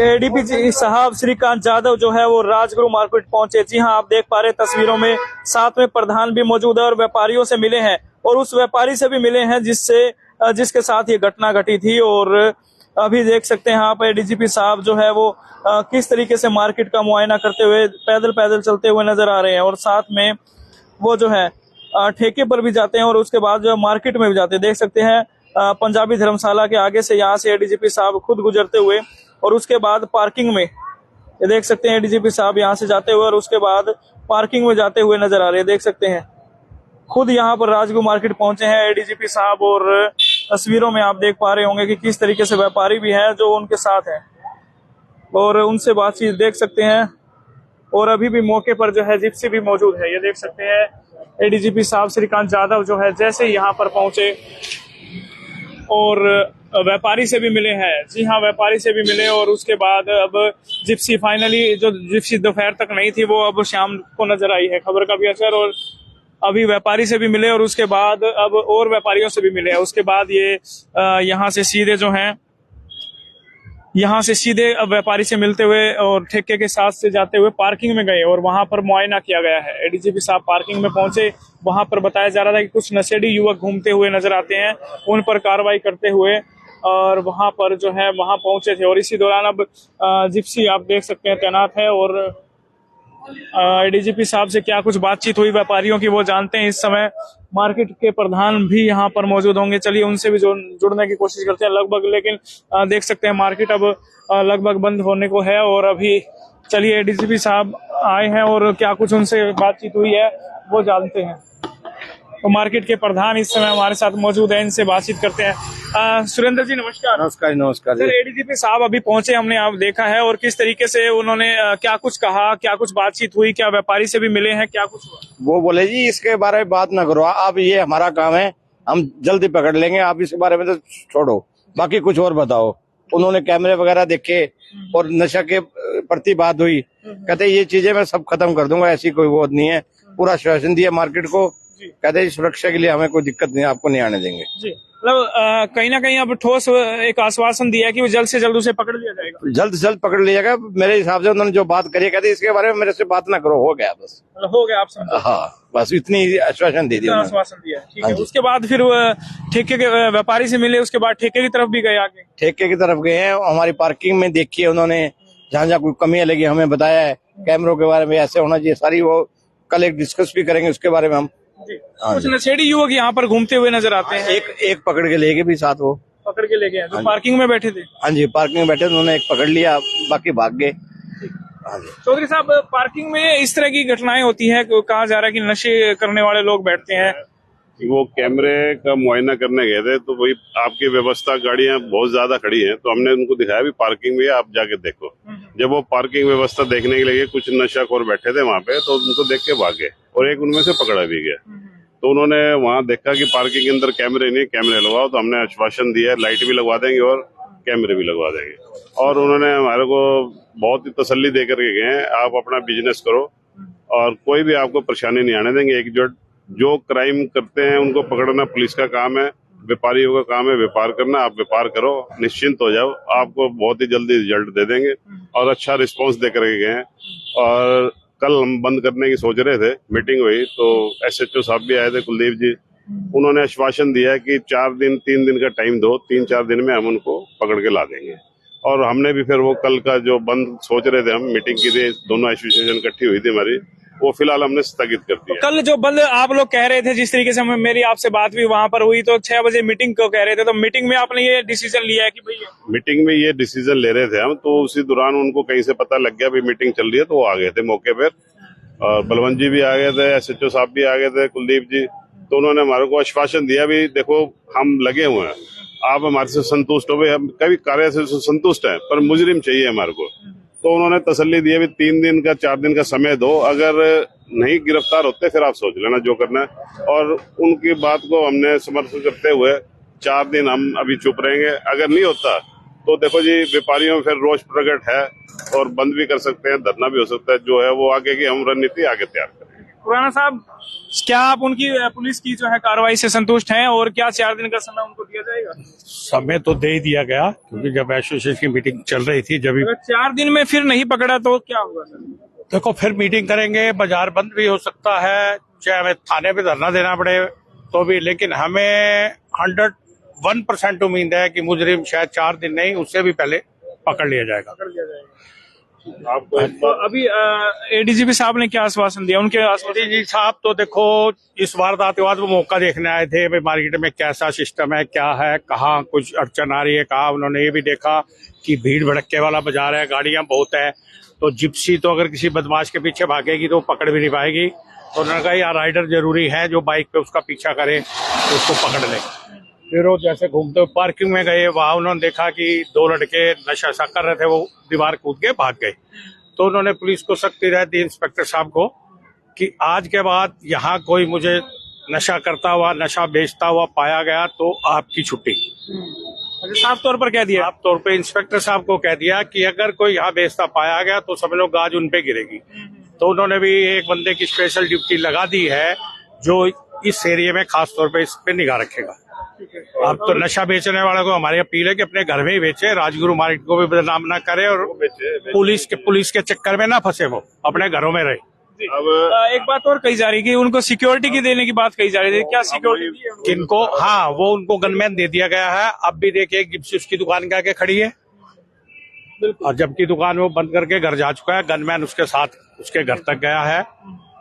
ADGP साहब श्रीकांत यादव जो है वो राजगुरु मार्केट पहुंचे। जी हां, आप देख पा रहे तस्वीरों में, साथ में प्रधान भी मौजूद है और व्यापारियों से मिले हैं और उस व्यापारी से भी मिले हैं जिसके साथ ये घटना घटी थी। और अभी देख सकते हैं आप एडीजीपी साहब जो है वो किस तरीके से मार्केट का मुआयना करते हुए पैदल चलते हुए नजर आ रहे हैं और साथ में वो जो है ठेके पर भी जाते हैं और उसके बाद जो है मार्केट में भी जाते हैं। देख सकते हैं पंजाबी धर्मशाला के आगे से यहाँ से एडीजीपी साहब खुद गुजरते हुए और उसके बाद पार्किंग में, ये देख सकते हैं एडीजीपी साहब यहाँ से जाते हुए और उसके बाद पार्किंग में जाते हुए नजर आ रहे हैं। देख सकते हैं खुद यहाँ पर राजगुरु मार्केट पहुंचे हैं एडीजीपी साहब और तस्वीरों में आप देख पा रहे होंगे कि किस तरीके से व्यापारी भी हैं जो उनके साथ हैं और उनसे बातचीत देख सकते हैं। और अभी भी मौके पर जो है जिप्सी भी मौजूद है। ये देख सकते हैं एडीजीपी साहब श्रीकांत यादव जो है जैसे यहाँ पर पहुंचे और व्यापारी से भी मिले हैं। जी हाँ, व्यापारी से भी मिले और उसके बाद अब जिप्सी फाइनली, जो जिप्सी दोपहर तक नहीं थी वो अब शाम को नजर आई है, खबर का भी असर। और अभी व्यापारी से भी मिले और उसके बाद अब और व्यापारियों से भी मिले। उसके बाद ये यहाँ से सीधे जो हैं, यहाँ से सीधे अब व्यापारी से मिलते हुए और ठेके के साथ से जाते हुए पार्किंग में गए और वहां पर मुआयना किया गया है। एडीजीपी साहब पार्किंग में पहुंचे, वहां पर बताया जा रहा था कि कुछ नशेड़ी युवक घूमते हुए नजर आते हैं, उन पर कार्रवाई करते हुए और वहां पर जो है वहां पहुंचे थे। और इसी दौरान अब जिप्सी आप देख सकते हैं तैनात है और एडीजीपी साहब से क्या कुछ बातचीत हुई व्यापारियों की वो जानते हैं। इस समय मार्केट के प्रधान भी यहाँ पर मौजूद होंगे, चलिए उनसे भी जुड़ने की कोशिश करते हैं लगभग। लेकिन देख सकते हैं मार्केट अब लगभग बंद होने को है और अभी चलिए एडीजीपी साहब आए हैं और क्या कुछ उनसे बातचीत हुई है वो जानते हैं। तो मार्केट के प्रधान इस समय हमारे साथ मौजूद है, इनसे बातचीत करते हैं। सुरेंद्र जी नमस्कार। नमस्कार। नमस्कार सर, एडीजीपी साहब अभी पहुंचे, हमने आप देखा है और किस तरीके से उन्होंने क्या कुछ कहा, क्या कुछ बातचीत हुई, क्या व्यापारी से भी मिले हैं, क्या कुछ हुआ? वो बोले जी इसके बारे में बात ना करो आप, ये हमारा काम है, हम जल्दी पकड़ लेंगे, आप इसके बारे में तो छोड़ो, बाकी कुछ और बताओ। उन्होंने कैमरे वगैरह देखे और नशा के प्रति बात हुई, कहते ये चीजें मैं सब खत्म कर दूंगा, ऐसी कोई वो नहीं है। पूरा आश्वासन दिया मार्केट को, कहते सुरक्षा के लिए हमें कोई दिक्कत नहीं, आपको नहीं आने देंगे। जी, मतलब कहीं ना कहीं अब ठोस एक आश्वासन दिया है कि वो जल्द से जल्द उसे पकड़ लिया जाएगा। जल्द से जल्द पकड़ लिया जाएगा। मेरे हिसाब से उन्होंने जो बात करी, कहते इसके बारे में मेरे से बात ना करो, हो गया बस, हो गया आप समझो। हाँ बस इतनी आश्वासन दे दिया, आश्वासन दिया, ठीक है। उसके बाद फिर ठेके के व्यापारी से मिले, उसके बाद ठेके की तरफ भी गए, आगे ठेके की तरफ गए हैं। हमारी पार्किंग में देखी है उन्होंने, जहाँ जहाँ कोई कमियां लगी हमें बताया है, कैमरों के बारे में ऐसे होना चाहिए सारी, वो कल एक डिस्कस भी करेंगे उसके बारे में हम। कुछ नशेड़ी युवक यहाँ पर घूमते हुए नजर आते हैं। एक पकड़ के ले गए भी साथ, वो पकड़ के ले गए जो पार्किंग में बैठे थे। हाँ जी, पार्किंग में बैठे, उन्होंने एक पकड़ लिया, बाकी भाग गए। हाँ जी चौधरी साहब, पार्किंग में इस तरह की घटनाएं होती हैं, कहा जा रहा है कि नशे करने वाले लोग बैठते हैं। वो कैमरे का मुआयना करने गए थे तो वही आपकी व्यवस्था, गाड़ियां बहुत ज्यादा खड़ी हैं, तो हमने उनको दिखाया भी पार्किंग में आप जाके देखो। जब वो पार्किंग व्यवस्था देखने के लिए कुछ नशाखोर बैठे थे वहां पे, तो उनको देख के भागे और एक उनमें से पकड़ा भी गया। तो उन्होंने वहां देखा कि पार्किंग के अंदर कैमरे नहीं, कैमरे लगवाओ, तो हमने आश्वासन दिया लाइट भी लगवा देंगे और कैमरे भी लगवा देंगे। और उन्होंने हमारे को बहुत ही तसल्ली दे करके गए, आप अपना बिजनेस करो और कोई भी आपको परेशानी नहीं आने देंगे। एकजुट जो क्राइम करते हैं उनको पकड़ना पुलिस का काम है, व्यापारियों का काम है व्यापार करना, आप व्यापार करो, निश्चिंत हो जाओ, आपको बहुत ही जल्दी रिजल्ट दे देंगे। और अच्छा रिस्पांस दे करके गए हैं। और कल हम बंद करने की सोच रहे थे, मीटिंग हुई तो एसएचओ साहब भी आए थे, कुलदीप जी, उन्होंने आश्वासन दिया कि 3 दिन का टाइम दो, 3-4 दिन में हम उनको पकड़ के ला देंगे। और हमने भी फिर वो कल का जो बंद सोच रहे थे, हम मीटिंग की थी, दोनों एसोसिएशन इकट्ठी हुई थी हमारी, वो फिलहाल हमने स्थगित कर दिया। कल जो बंद आप लोग कह रहे थे, जिस तरीके से मेरी आपसे बात भी वहां पर हुई, तो 6 बजे मीटिंग को कह रहे थे, तो मीटिंग में आपने ये डिसीजन लिया है कि भैया? मीटिंग में ये डिसीजन ले रहे थे हम, तो उसी दौरान उनको कहीं से पता लग गया भी मीटिंग चल रही है, तो वो आ गए थे मौके पर। और बलवंत जी भी आ गए थे, एसएचओ साहब भी आ गए थे, कुलदीप जी, तो उन्होंने हमारे को आश्वासन दिया भी देखो हम लगे हुए हैं, आप हमारे से संतुष्ट हो, भाई हम कभी कार्य से संतुष्ट हैं पर मुजरिम चाहिए हमारे को। तो उन्होंने तसल्ली दी भी 3 दिन का 4 दिन का समय दो, अगर नहीं गिरफ्तार होते फिर आप सोच लेना जो करना है। और उनकी बात को हमने समर्थन करते हुए 4 दिन हम अभी चुप रहेंगे। अगर नहीं होता तो देखो जी, व्यापारियों में फिर रोष प्रकट है और बंद भी कर सकते हैं, धरना भी हो सकता है, जो है वो आगे की हम रणनीति आगे तैयार करेंगे। खुराना साहब, क्या आप उनकी पुलिस की जो है कार्रवाई से संतुष्ट हैं और क्या 4 दिन का समय उनको दिया जाएगा? समय तो दे ही दिया गया, क्योंकि जब एसोसिएशन की मीटिंग चल रही थी जब अगर 4 दिन में फिर नहीं पकड़ा तो क्या होगा सर? देखो फिर मीटिंग करेंगे, बाजार बंद भी हो सकता है, चाहे हमें थाने पे धरना देना पड़े तो भी, लेकिन हमें 101% उम्मीद है कि मुजरिम शायद 4 दिन नहीं उससे भी पहले पकड़ लिया जाएगा। आपको तो अभी एडीजीपी साहब ने क्या आश्वासन दिया? उनके आश्वासन जी साहब तो देखो इस वारदात के बाद वो मौका देखने आए थे भाई मार्केट में कैसा सिस्टम है, क्या है, कहाँ कुछ अड़चन आ रही है, कहाँ उन्होंने ये भी देखा कि भीड़ भड़के वाला बाजार है, गाड़ियां बहुत है, तो जिप्सी तो अगर किसी बदमाश के पीछे भागेगी तो पकड़ भी नहीं पाएगी, तो उन्होंने कहा यार राइडर जरूरी है जो बाइक पे उसका पीछा करे तो उसको पकड़ ले। फिर वो जैसे घूमते हुए पार्किंग में गए, वहां उन्होंने देखा कि 2 लड़के नशा सा कर रहे थे, वो दीवार कूद के भाग गए, तो उन्होंने पुलिस को सख्त हिदायत दी इंस्पेक्टर साहब को कि आज के बाद यहाँ कोई मुझे नशा करता हुआ, नशा बेचता हुआ पाया गया तो आपकी छुट्टी। साफ तौर पर कह दिया। साफ तौर पे इंस्पेक्टर साहब को कह दिया कि अगर कोई यहाँ बेचता पाया गया तो सब लोग गाज उन पे गिरेगी। तो उन्होंने भी एक बंदे की स्पेशल ड्यूटी लगा दी है जो इस एरिया में खास तौर पे इस पे निगाह रखेगा। अब तो नशा बेचने वाले को हमारी अपील है कि अपने घर में ही बेचे, राजगुरु मार्केट को भी बदनाम ना करे और पुलिस के चक्कर में ना फंसे, वो अपने घरों में रहे। अब एक बात और कही जा रही है कि उनको सिक्योरिटी की देने की बात कही जा रही है, क्या सिक्योरिटी दी है उनको? किनको? हाँ, वो उनको गनमैन दे दिया गया है। अब भी देखिए जिप्सी उसकी दुकान के आगे खड़ी है और जबकि दुकान वो बंद करके घर जा चुका है, गनमैन उसके साथ उसके घर तक गया है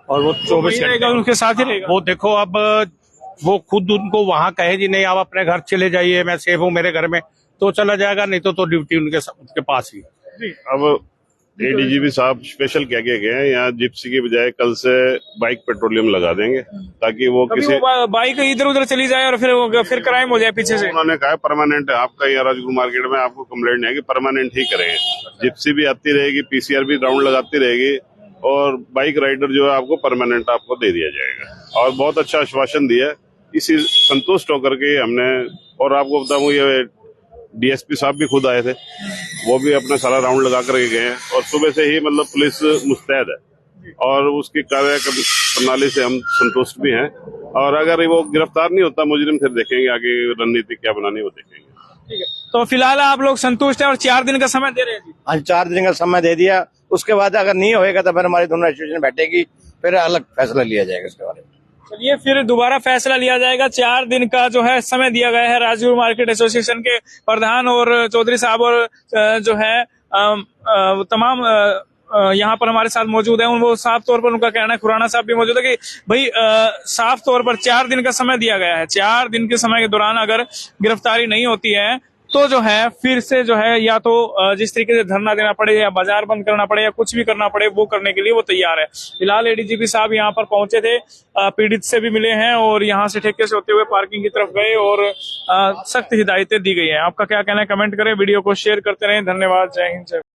और वो 24 घंटे उनके साथ ही रहेगा। वो देखो अब वो खुद उनको वहां कहे जी नहीं आप अपने घर चले जाइए, मैं सेफ हूँ मेरे घर में, तो चला जाएगा, नहीं तो ड्यूटी उनके पास ही। अब एडीजीपी साहब स्पेशल क्या क्या गए हैं, यहाँ जिप्सी की बजाय कल से बाइक पेट्रोलियम लगा देंगे ताकि वो किसी बाइक इधर उधर चली जाए और फिर क्राइम हो जाए पीछे से। उन्होंने कहा परमानेंट है आपका यहाँ राजगुरु मार्केट में, आपको कंप्लेंट है कि परमानेंट ही करेंगे। जिप्सी भी आती रहेगी, पीसीआर भी राउंड लगाती रहेगी और बाइक राइडर जो है आपको परमानेंट आपको दे दिया जाएगा। और बहुत अच्छा आश्वासन दिया है, इसी संतुष्ट होकर के हमने। और आपको बताऊं ये डीएसपी साहब भी खुद आए थे, वो भी अपना सारा राउंड लगा करके गए हैं और सुबह से ही मतलब पुलिस मुस्तैद है और उसकी कार्य प्रणाली से हम संतुष्ट भी हैं। और अगर वो गिरफ्तार नहीं होता मुजरिम, फिर देखेंगे आगे रणनीति क्या बनानी, वो देखेंगे। ठीक है, तो फिलहाल आप लोग संतुष्ट हैं और 4 दिन का समय दे रहे हैं? आज 4 दिन का समय दे दिया, उसके बाद अगर नहीं होएगा तो फिर हमारी दोनों एसोसिएशन बैठेगी, फिर अलग फैसला लिया जाएगा इसके बारे में। चलिए फिर दोबारा फैसला लिया जाएगा। 4 दिन का जो है समय दिया गया है राजगुरु मार्केट एसोसिएशन के प्रधान और चौधरी साहब और जो है तमाम यहाँ पर हमारे साथ मौजूद है। वो साफ तौर पर उनका कहना है, खुराना साहब भी मौजूद है कि भाई साफ तौर पर 4 दिन का समय दिया गया है। 4 दिन के समय के दौरान अगर गिरफ्तारी नहीं होती है तो जो है फिर से जो है या तो जिस तरीके से धरना देना पड़े या बाजार बंद करना पड़े या कुछ भी करना पड़े, वो करने के लिए वो तैयार है। फिलहाल एडीजीपी साहब यहाँ पर पहुंचे थे, पीड़ित से भी मिले हैं और यहाँ से ठेके से होते हुए पार्किंग की तरफ गए और सख्त हिदायतें दी गई हैं। आपका क्या कहना है कमेंट करें, वीडियो को शेयर करते रहें। धन्यवाद, जय हिंद।